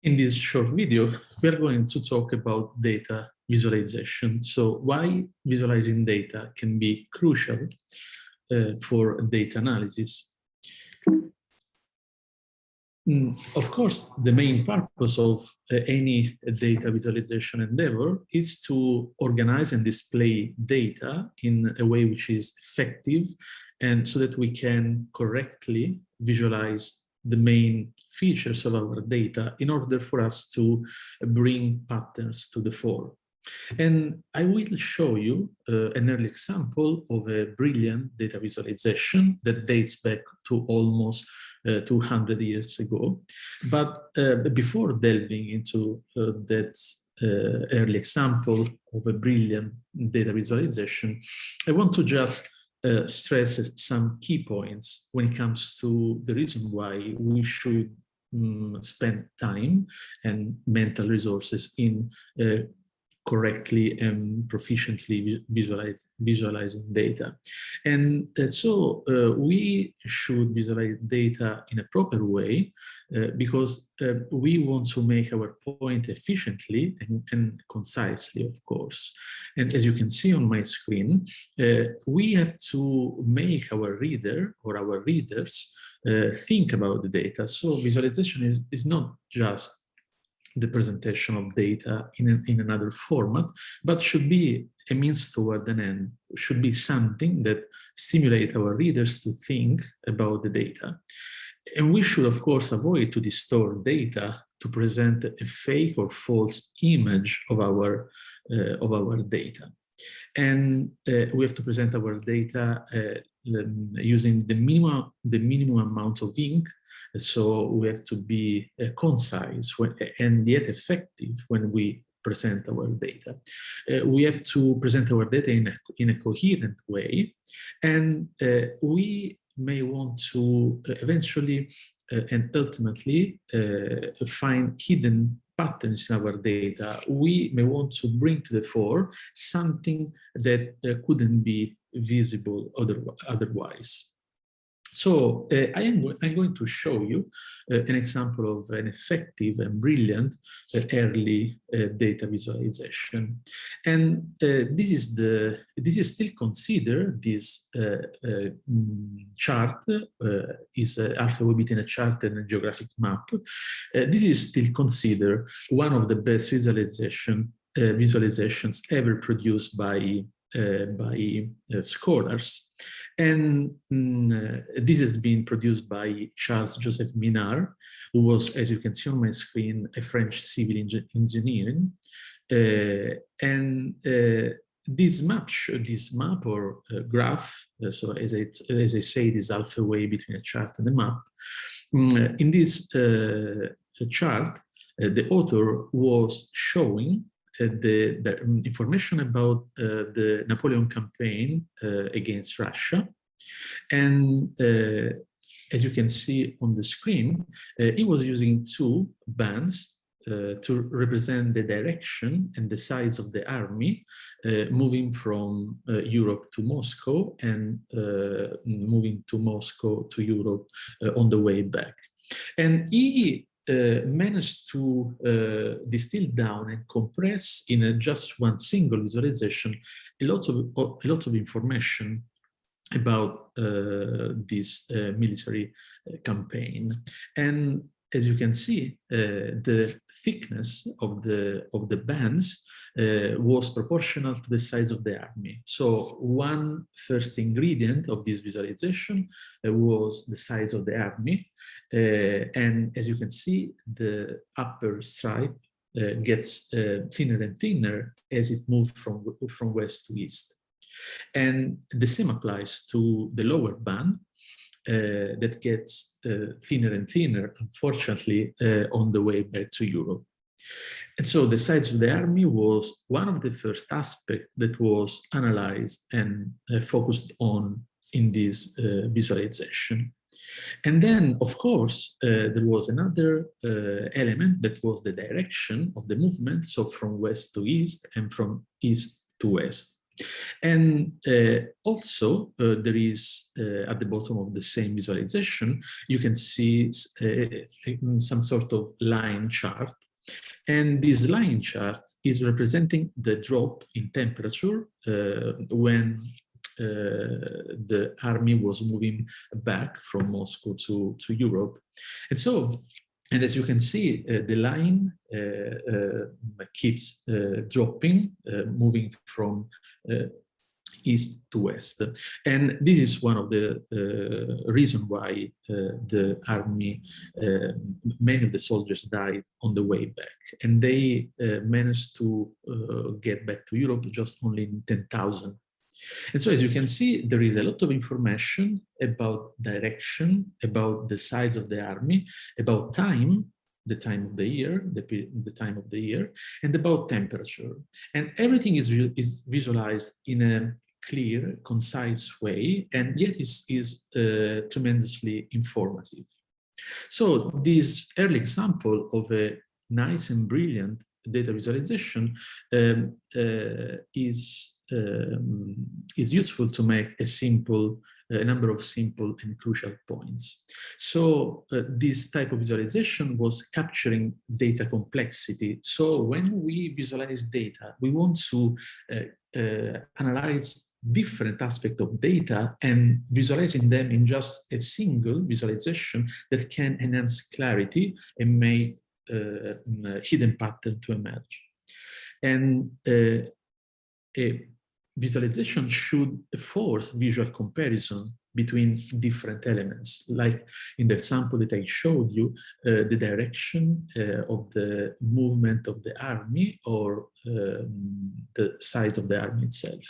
In this short video, we are going to talk about data visualization. So why visualizing data can be crucial for data analysis. Of course, the main purpose of any data visualization endeavor is to organize and display data in a way which is effective, and so that we can correctly visualize the main features of our data in order for us to bring patterns to the fore. And I will show you an early example of a brilliant data visualization that dates back to almost 200 years ago. But before delving into that early example of a brilliant data visualization, I want to just stress some key points when it comes to the reason why we should spend time and mental resources in correctly and proficiently visualizing data. And so we should visualize data in a proper way because we want to make our point efficiently and concisely, of course. And as you can see on my screen, we have to make our reader or our readers think about the data. So visualization is not just the presentation of data in another format, but should be a means toward an end, should be something that stimulates our readers to think about the data. And we should, of course, avoid to distort data to present a fake or false image of our data. And we have to present our data using the minimum amount of ink. So we have to be concise and yet effective when we present our data. We have to present our data in a coherent way, and we may want to eventually and ultimately find hidden patterns in our data. We may want to bring to the fore something that couldn't be visible otherwise. So I'm going to show you an example of an effective and brilliant early data visualization. And this is still considered, this chart is alphabet within a chart and a geographic map. This is still considered one of the best visualizations ever produced by scholars. And this has been produced by Charles Joseph Minard, who was, as you can see on my screen, a French civil engineer. This map or graph, so as I say, this alpha way between a chart and a map. In this chart, the author was showing the information about the Napoleon campaign against Russia. And as you can see on the screen, he was using two bands to represent the direction and the size of the army moving from Europe to Moscow and moving to Moscow to Europe on the way back. And he managed to distill down and compress in just one single visualization a lot of information about this military campaign. And as you can see, the thickness of the bands was proportional to the size of the army. So one first ingredient of this visualization was the size of the army. And as you can see, the upper stripe gets thinner and thinner as it moves from west to east. And the same applies to the lower band that gets thinner and thinner, unfortunately, on the way back to Europe. And so the size of the army was one of the first aspects that was analyzed and focused on in this visualization. And then, of course, there was another element that was the direction of the movement, so from west to east and from east to west. And also, there is at the bottom of the same visualization, you can see some sort of line chart. And this line chart is representing the drop in temperature when the army was moving back from Moscow to Europe. And so, and as you can see, the line keeps dropping, moving from east to west. And this is one of the reasons why the army, many of the soldiers died on the way back. And they managed to get back to Europe just only in 10,000. And so, as you can see, there is a lot of information about direction, about the size of the army, about time, the time of the year, the time of the year, and about temperature. And everything is visualized in a clear, concise way, and yet is tremendously informative. So this early example of a nice and brilliant data visualization is useful to make a number of simple and crucial points. So this type of visualization was capturing data complexity. So when we visualize data, we want to analyze different aspects of data and visualizing them in just a single visualization that can enhance clarity and make hidden pattern to emerge. And a visualization should force visual comparison between different elements, like in the example that I showed you, the direction of the movement of the army or the size of the army itself.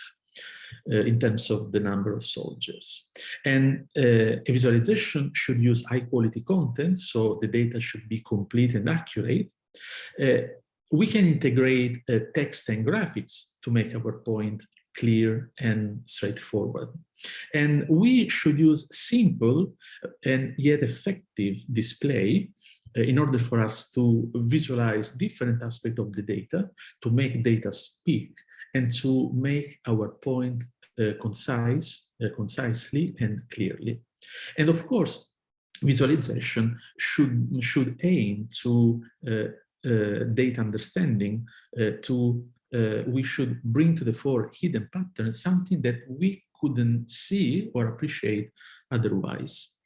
In terms of the number of soldiers. And a visualization should use high quality content, so the data should be complete and accurate. We can integrate text and graphics to make our point clear and straightforward. And we should use simple and yet effective display in order for us to visualize different aspects of the data, to make data speak, and to make our point concisely and clearly. And of course, visualization should aim to data understanding, we should bring to the fore hidden patterns, something that we couldn't see or appreciate otherwise.